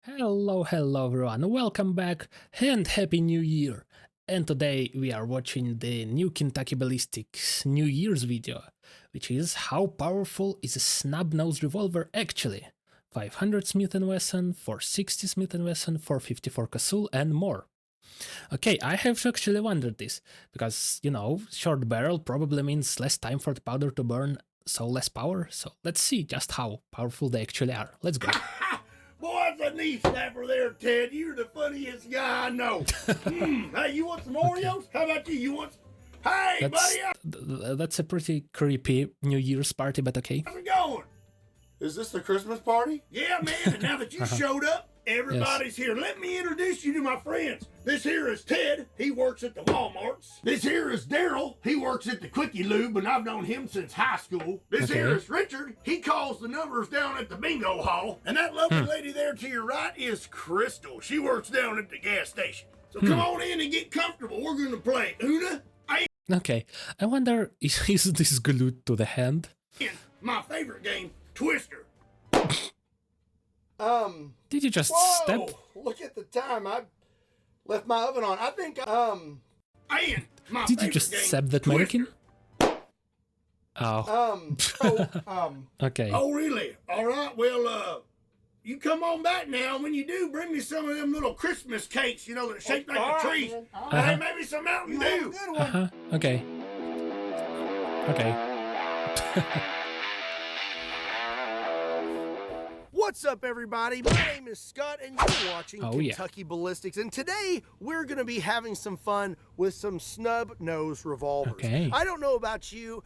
Hello everyone, welcome back and Happy New Year! And today we are watching the new Kentucky Ballistics New Year's video, which is how powerful is a snub-nosed revolver actually? 500 Smith & Wesson, 460 Smith & Wesson, 454 Casull and more. Okay, I have actually wondered this, because, you know, short barrel probably means less time for the powder to burn, so less power, so let's see just how powerful they actually are. Let's go. Boy, that's a knee snapper there, Ted. You're the funniest guy I know. Hey, you want some Oreos? How about you? You want some... Hey, buddy! That's a pretty creepy New Year's party, but okay. How's it going? Is this the Christmas party? Yeah, man, and now that you showed up, everybody's here. Let me introduce you to my friends. This here is Ted. He works at the Walmarts. This here is Daryl. He works at the Quickie Lube, and I've known him since high school. This here is Richard. He calls the numbers down at the bingo hall. And that lovely lady there to your right is Crystal. She works down at the gas station. So come on in and get comfortable. We're going to play Una. Okay, I wonder, is this glued to the hand? My favorite game, Twister. Did you just step? Look at the time. I left my oven on. I think, and my Did you just stab that mannequin? Oh. Okay. Oh, really? All right. Well, you come on back now. When you do, bring me some of them little Christmas cakes, you know, that are shaped like a tree. Hey, maybe some Mountain Dew. Okay. Okay. What's up, everybody? My name is Scott, and you're watching Kentucky Ballistics. And today, we're going to be having some fun with some snub-nosed revolvers. Okay. I don't know about you.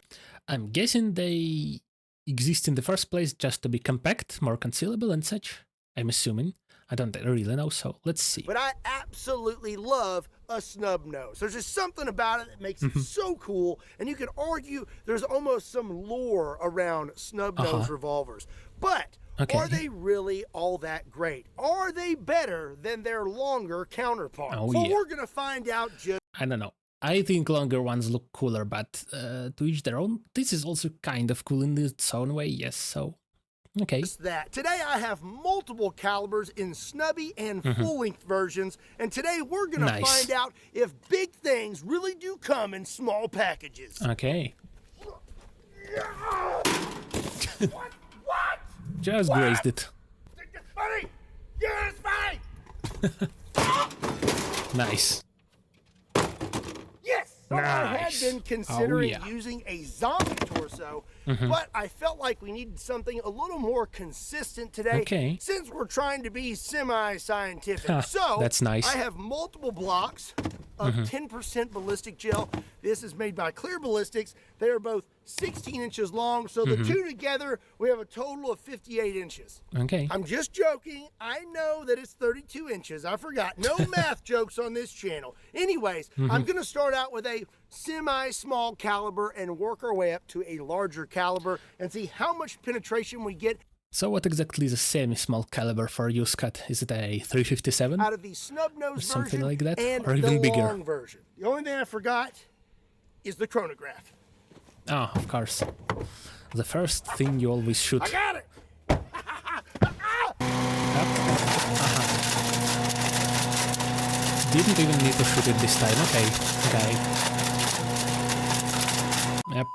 I'm guessing they exist in the first place just to be compact, more concealable and such. I'm assuming. I don't really know, so let's see. But I absolutely love a snub nose. There's just something about it that makes it so cool, and you can argue there's almost some lore around snub-nosed revolvers. But are they really all that great? Are they better than their longer counterparts? Well, we're going to find out just... I don't know. I think longer ones look cooler, but to each their own. This is also kind of cool in its own way, yes, so... Okay. Just that. Today I have multiple calibers in snubby and full-length versions, and today we're going to find out if big things really do come in small packages. Okay. What? Just grazed it. It's funny. Yeah, it's funny. Nice. Yes. So I had been considering using a zombie torso, but I felt like we needed something a little more consistent today since we're trying to be semi-scientific. So that's nice. I have multiple blocks of 10% ballistic gel. This is made by Clear Ballistics. They are both 16 inches long, so the two together, we have a total of 58 inches. Okay. I'm just joking. I know that it's 32 inches. I forgot. No math jokes on this channel. Anyways, I'm going to start out with a semi-small caliber and work our way up to a larger caliber and see how much penetration we get. So what exactly is a semi-small caliber for you, Scott? Is it a 357? Out of the snub-nosed something version like that, and or even the bigger? long version. The only thing I forgot is the chronograph. Oh, of course. The first thing you always shoot. I got it. Didn't even need to shoot it this time. Okay. Yep.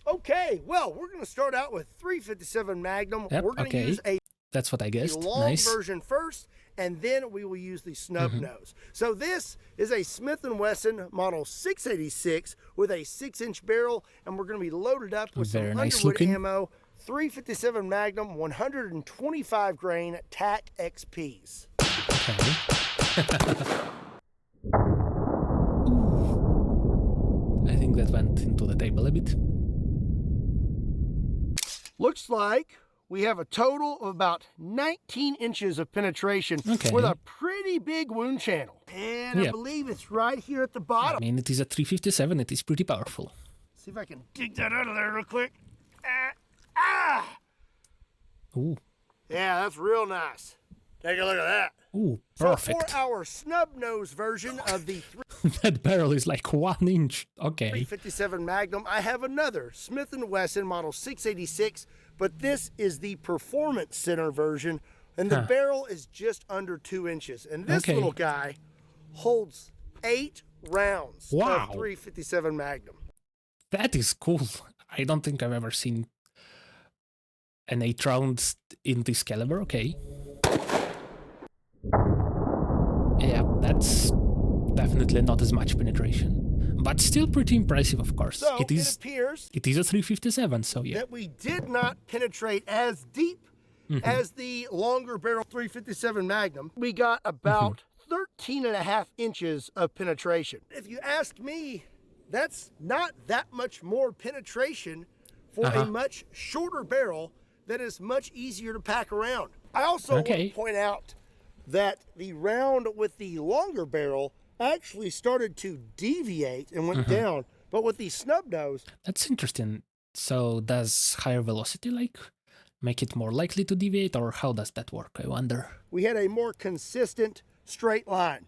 Okay, well, we're going to start out with 357 Magnum. We're going to use that's what I guessed. the long version first, and then we will use the snub nose. So this is a Smith & Wesson model 686 with a 6-inch barrel, and we're going to be loaded up with some Underwood ammo, 357 Magnum, 125 grain TAC XPs. Okay. I think that went into the table a bit. Looks like we have a total of about 19 inches of penetration with a pretty big wound channel. And I believe it's right here at the bottom. I mean, it is a 357. It is pretty powerful. See if I can dig that out of there real quick. Ooh. Yeah, that's real nice. Take a look at that. Ooh, perfect. So for our snub nose version of the that barrel is like 1 inch. Okay. 357 Magnum, I have another Smith & Wesson model 686 but this is the Performance Center version, and the barrel is just under 2 inches. And this little guy holds 8 rounds of 357 Magnum. That is cool. I don't think I've ever seen an 8 rounds in this caliber. Okay. Yeah, that's definitely not as much penetration, but still pretty impressive, of course. So it appears a 357, so yeah. That we did not penetrate as deep as the longer barrel 357 Magnum. We got about 13.5 inches of penetration. If you ask me, that's not that much more penetration for a much shorter barrel that is much easier to pack around. I also want to point out that the round with the longer barrel actually started to deviate and went down, but with the snub nose... That's interesting. So does higher velocity like make it more likely to deviate, or how does that work, I wonder? We had a more consistent straight line.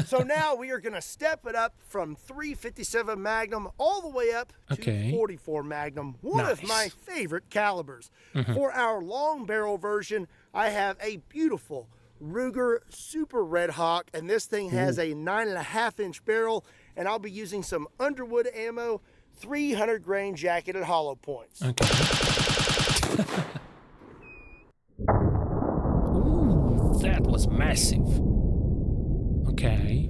So now we are going to step it up from 357 Magnum all the way up to 44 Magnum, one of my favorite calibers. For our long barrel version, I have a beautiful Ruger Super Red Hawk, and this thing has a 9.5-inch barrel, and I'll be using some Underwood ammo, 300 grain jacketed hollow points. Ooh, that was massive. Okay.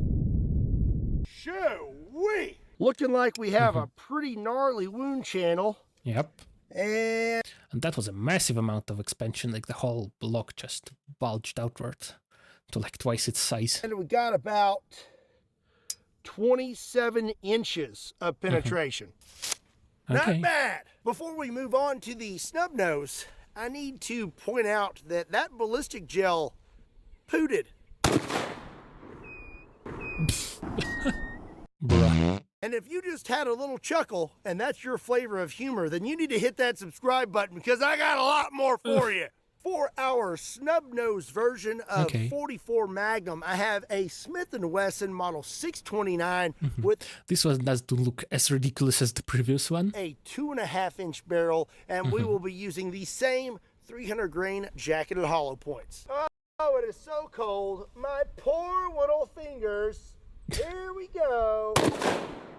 Shoo-wee! Looking like we have a pretty gnarly wound channel. Yep. And that was a massive amount of expansion, like the whole block just bulged outward to like twice its size. And we got about 27 inches of penetration. Not bad. Before we move on to the snub nose, I need to point out that that ballistic gel pooted. Bruh. And if you just had a little chuckle and that's your flavor of humor, then you need to hit that subscribe button because I got a lot more for you. For our snub nose version of 44 Magnum, I have a Smith & Wesson model 629 with this one does look as ridiculous as the previous one. A 2.5-inch barrel, and we will be using the same 300 grain jacketed hollow points. Oh, it is so cold. My poor little fingers. Here we go.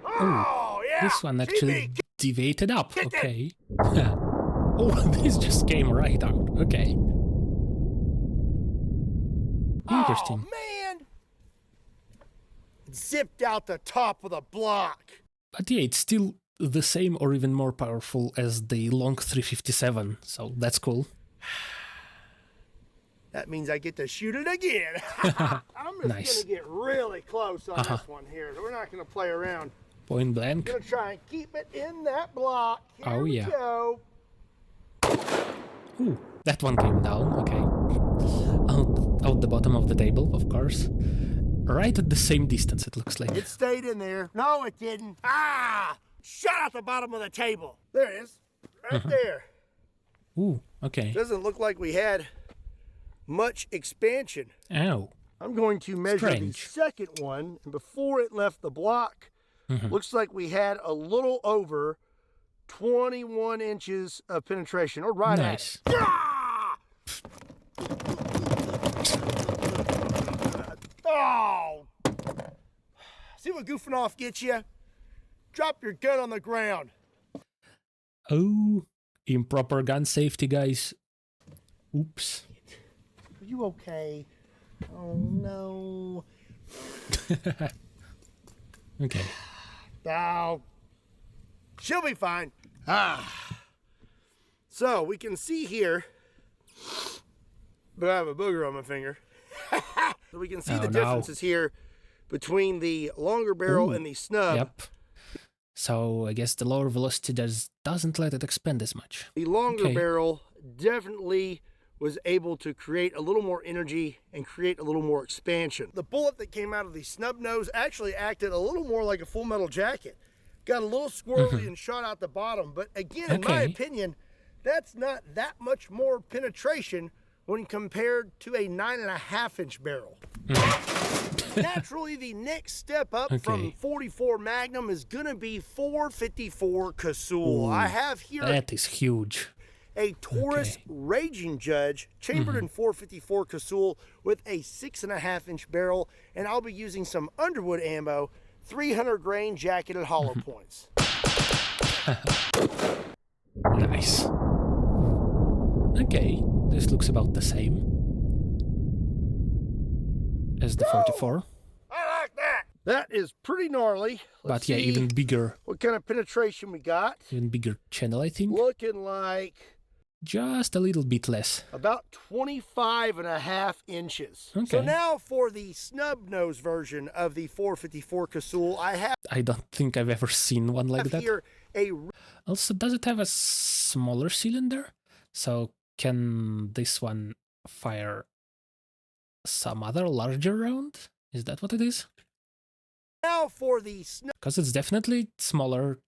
Oh, yeah. This one actually deviated up. Okay. Oh, this just came right out. Okay. Interesting. Oh, man. It zipped out the top of the block. But yeah, it's still the same or even more powerful as the long 357, so that's cool. That means I get to shoot it again. I'm just going to get really close on this one here. We're not going to play around. Point blank. I'm going to try and keep it in that block. Here we go. Ooh, that one came down. Okay. Out the bottom of the table, of course. Right at the same distance, it looks like. It stayed in there. No, it didn't. Ah! Shot at the bottom of the table. There it is. Right there. Ooh, okay. Doesn't look like we had much expansion. Ow. I'm going to measure the second one, and before it left the block, looks like we had a little over 21 inches of penetration, or right at it. Ah! Oh! See what goofing off gets you? Drop your gun on the ground. Oh, improper gun safety, guys. Oops. Are you okay? Oh, no. Okay. Oh, she'll be fine. So we can see here, but I have a booger on my finger. So we can see the differences here between the longer barrel and the snub. Yep. So I guess the lower velocity doesn't let it expand as much. The longer barrel definitely was able to create a little more energy and create a little more expansion. The bullet that came out of the snub nose actually acted a little more like a Full Metal Jacket. Got a little squirrely and shot out the bottom, but again, in my opinion, that's not that much more penetration when compared to a 9.5-inch barrel. Naturally, the next step up from 44 Magnum is gonna be 454 Casull. I have here that is huge. a Taurus Raging Judge chambered in 454 Casull with a 6.5-inch barrel, and I'll be using some Underwood ammo, 300 grain jacketed hollow points. Nice. Okay, this looks about the same as the 44. I like that. That is pretty gnarly. But yeah, even bigger. What kind of penetration we got? Even bigger channel, I think. Looking like Just a little bit less. about 25.5 inches. Okay. So now for the snub nose version of the 454 Casull, I don't think I've ever seen one like that. here a Also, does it have a smaller cylinder? So can this one fire some other larger round? Is that what it is? now for the snub Because it's definitely smaller,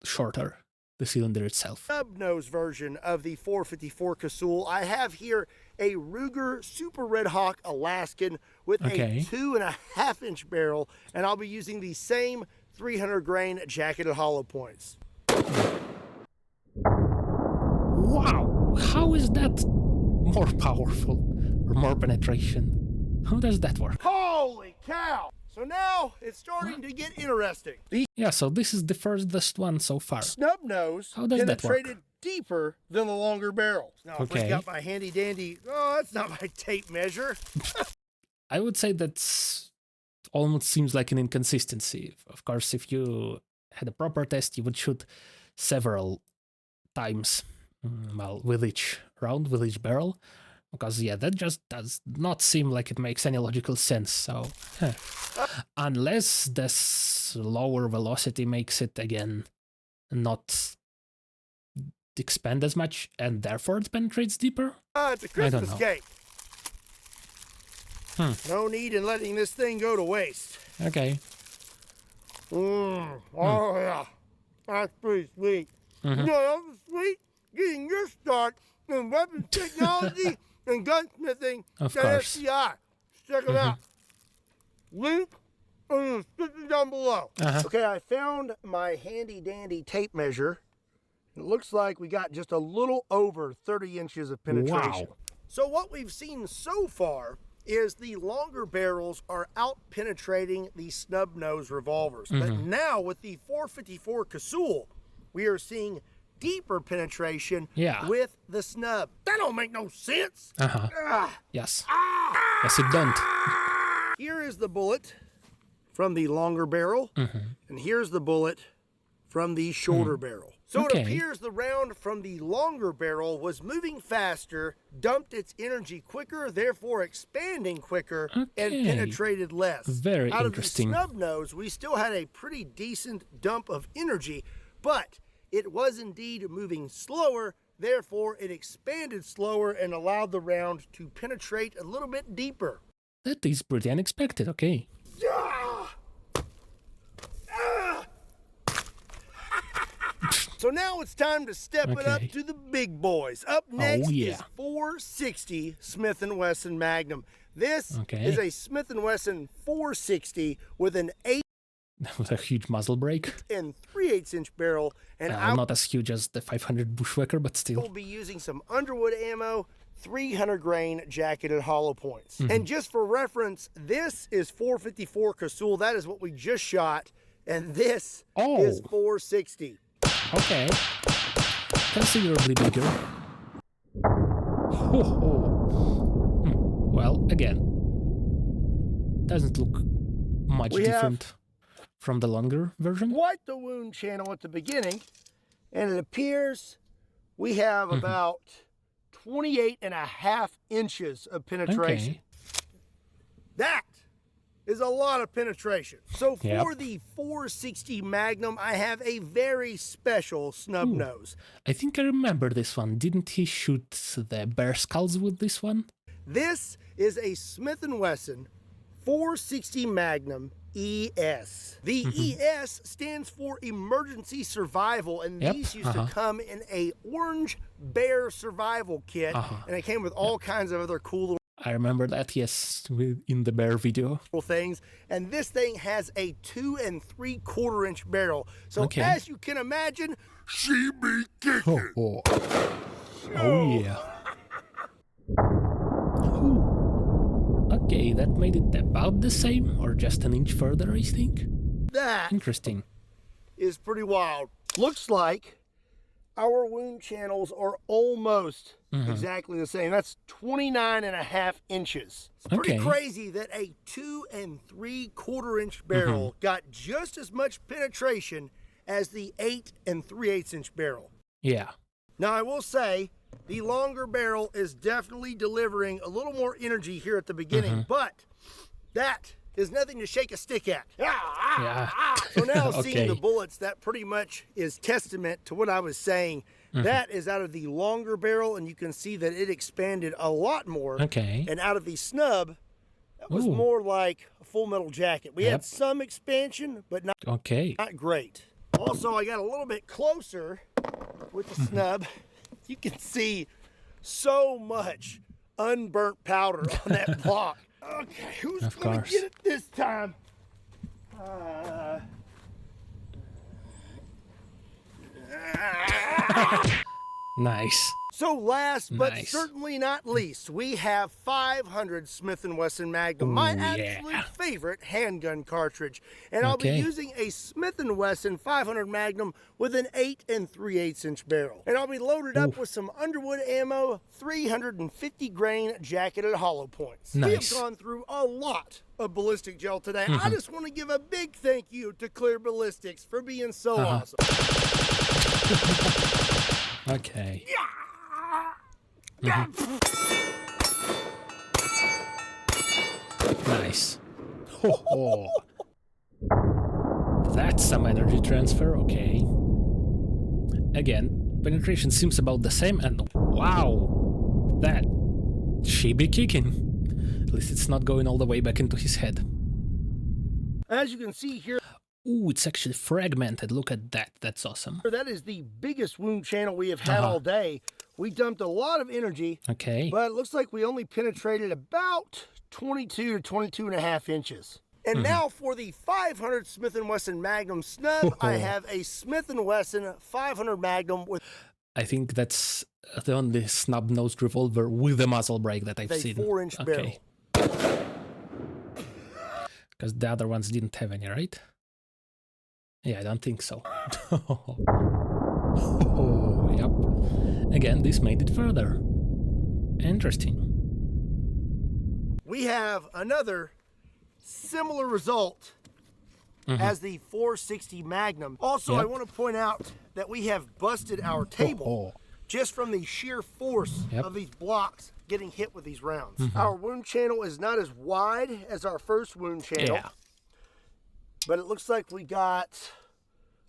shorter, the cylinder itself. nose version of the 454 Casull. I have here a Ruger Super Red Hawk Alaskan with a 2.5-inch barrel, and I'll be using the same 300 grain jacketed hollow points. Wow! How is that more powerful or more penetration? How does that work? Holy cow! So now it's starting to get interesting. The Yeah, so this is the furthest one so far. snub nose How does that work? penetrated deeper than the longer barrel. Now, if I got my handy dandy, that's not my tape measure. I would say that's almost seems like an inconsistency. Of course, if you had a proper test, you would shoot several times, well, with each round, with each barrel. Because, yeah, that just does not seem like it makes any logical sense, so... Unless this lower velocity makes it, again, not expand as much, and therefore it penetrates deeper? It's a Christmas know. cake. No need in letting this thing go to waste. Okay. Oh, yeah. That's pretty sweet. You know, that was sweet getting your start in weapons technology and gunsmithing Of at course. SCI. Check it out. Link in the description down below. Okay, I found my handy dandy tape measure. It looks like we got just a little over 30 inches of penetration. Wow. So what we've seen so far is the longer barrels are out penetrating the snub nose revolvers. But now with the 454 Casull, we are seeing deeper penetration with the snub. That don't make no sense. Yes. Yes, it don't. Here is the bullet from the longer barrel, and here's the bullet from the shorter barrel. So it appears the round from the longer barrel was moving faster, dumped its energy quicker, therefore expanding quicker, and penetrated less. Very Out interesting. of the snub nose, we still had a pretty decent dump of energy, but it was indeed moving slower, therefore it expanded slower and allowed the round to penetrate a little bit deeper. That is pretty unexpected, okay. So now it's time to step it up to the big boys. Up next is 460 Smith & Wesson Magnum. This is a Smith & Wesson 460 with an 8 With a huge muzzle brake. and 3/8-inch barrel, and Not as huge as the 500 Bushwhacker, but I still. will be using some Underwood ammo, 300 grain jacketed hollow points. And just for reference, this is 454 Casull. That is what we just shot, and this is 460. Okay. Considerably bigger. Well, again, doesn't look much different from the longer version. Quite the wound channel at the beginning, and it appears we have about 28.5 inches of penetration. That is a lot of penetration. So for the 460 Magnum, I have a very special snub nose. I think I remember this one. Didn't he shoot the bear skulls with this one? This is a Smith & Wesson 460 Magnum ES. The ES stands for Emergency Survival, and these used to come in a orange bear survival kit, and it came with all kinds of other cool little... I remember that, yes, in the bear video. Things, and this thing has a 2 3/4 inch barrel. So Okay. as you can imagine, She be kicking. Oh yeah. Ooh. Okay, that made it about the same, or just an inch further, I think. that Interesting. is pretty wild. Looks like our wound channels are almost exactly the same. That's 29.5 inches. It's pretty Okay. crazy that a 2 3/4 inch barrel got just as much penetration as the 8 3/8 inch barrel. Yeah. Now, I will say the longer barrel is definitely delivering a little more energy here at the beginning, but that is nothing to shake a stick at. Yeah. So now Okay. seeing the bullets, that pretty much is testament to what I was saying. That is out of the longer barrel, and you can see that it expanded a lot more. Okay. And out of the snub, that was Ooh. more like a Full Metal Jacket. We Yep. had some expansion, but not Okay. great. Also, I got a little bit closer with the snub. You can see so much unburnt powder on that block. Okay, who's Of gonna course. get it this time? Nice. So last but Nice. certainly not least, we have 500 Smith & Wesson Magnum, my Ooh, yeah. absolute favorite handgun cartridge. And I'll be Okay. using a Smith & Wesson 500 Magnum with an 8 3/8 inch barrel. And I'll be loaded up with some Underwood ammo, 350 grain jacketed hollow points. We have Nice. gone through a lot of ballistic gel today. I just want to give a big thank you to Clear Ballistics for being so awesome. Okay. Nice. Ho ho. That's some energy transfer, okay. Again, penetration seems about the same, and wow, that she be kicking. At least it's not going all the way back into his head. As you can see here, Ooh, it's actually fragmented. Look at that. That's awesome. that is the biggest wound channel we have had all day. We dumped a lot of energy, Okay. but it looks like we only penetrated about 22 to 22.5 inches. And now for the 500 Smith & Wesson Magnum snub, I have a Smith & Wesson 500 Magnum with I think that's the only snub-nosed revolver with a muzzle brake that I've a seen. 4-inch barrel. Because the other ones didn't have any, right? Yeah, I don't think so. Oh, yep. Again, this made it further. Interesting. We have another similar result as the 460 Magnum. Also, I Yep. want to point out that we have busted our table just from the sheer force Yep. of these blocks getting hit with these rounds. Our wound channel is not as wide as our first wound channel, Yeah. but it looks like we got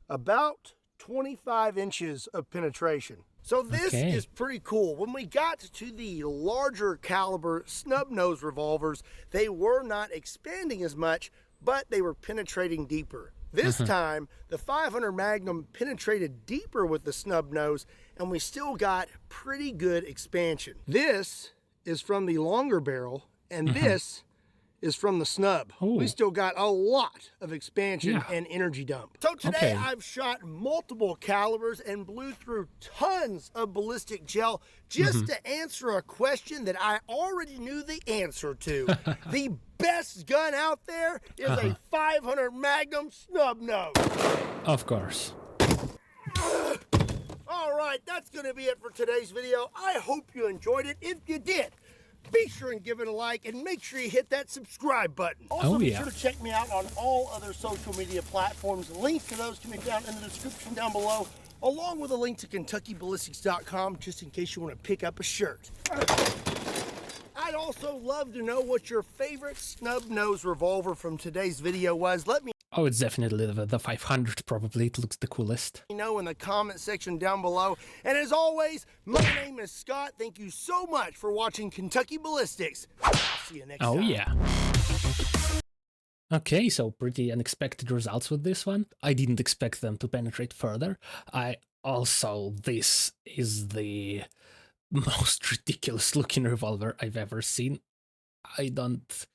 about 25 inches of penetration. So this Okay. is pretty cool. When we got to the larger caliber snub nose revolvers, they were not expanding as much, but they were penetrating deeper. This time, the 500 Magnum penetrated deeper with the snub nose, and we still got pretty good expansion. This is from the longer barrel, and this is from the snub. We Ooh. still got a lot of expansion Yeah. and energy dump. So today Okay. I've shot multiple calibers and blew through tons of ballistic gel just to answer a question that I already knew the answer to. The best gun out there is a 500 Magnum snub nose. Of course. All right, that's going to be it for today's video. I hope you enjoyed it. If you did, be sure and give it a like and make sure you hit that subscribe button. Also, Oh, be yeah. sure to check me out on all other social media platforms. Links to those can be found in the description down below, along with a link to KentuckyBallistics.com just in case you want to pick up a shirt. I'd also love to know what your favorite snub nose revolver from today's video was. Let me Oh, it's definitely the 500, probably. It looks the coolest. know in the comment section down below. And as always, my name is Scott. Thank you so much for watching Kentucky Ballistics. I'll see you next time. Oh, yeah. Okay, so pretty unexpected results with this one. I didn't expect them to penetrate further. This is the most ridiculous looking revolver I've ever seen. I don't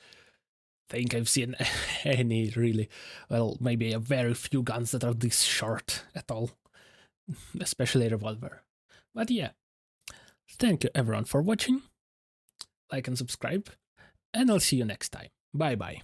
think I've seen any really, well, maybe a very few guns that are this short at all, especially Revolver. But yeah, thank you everyone for watching, like and subscribe, and I'll see you next time. Bye bye.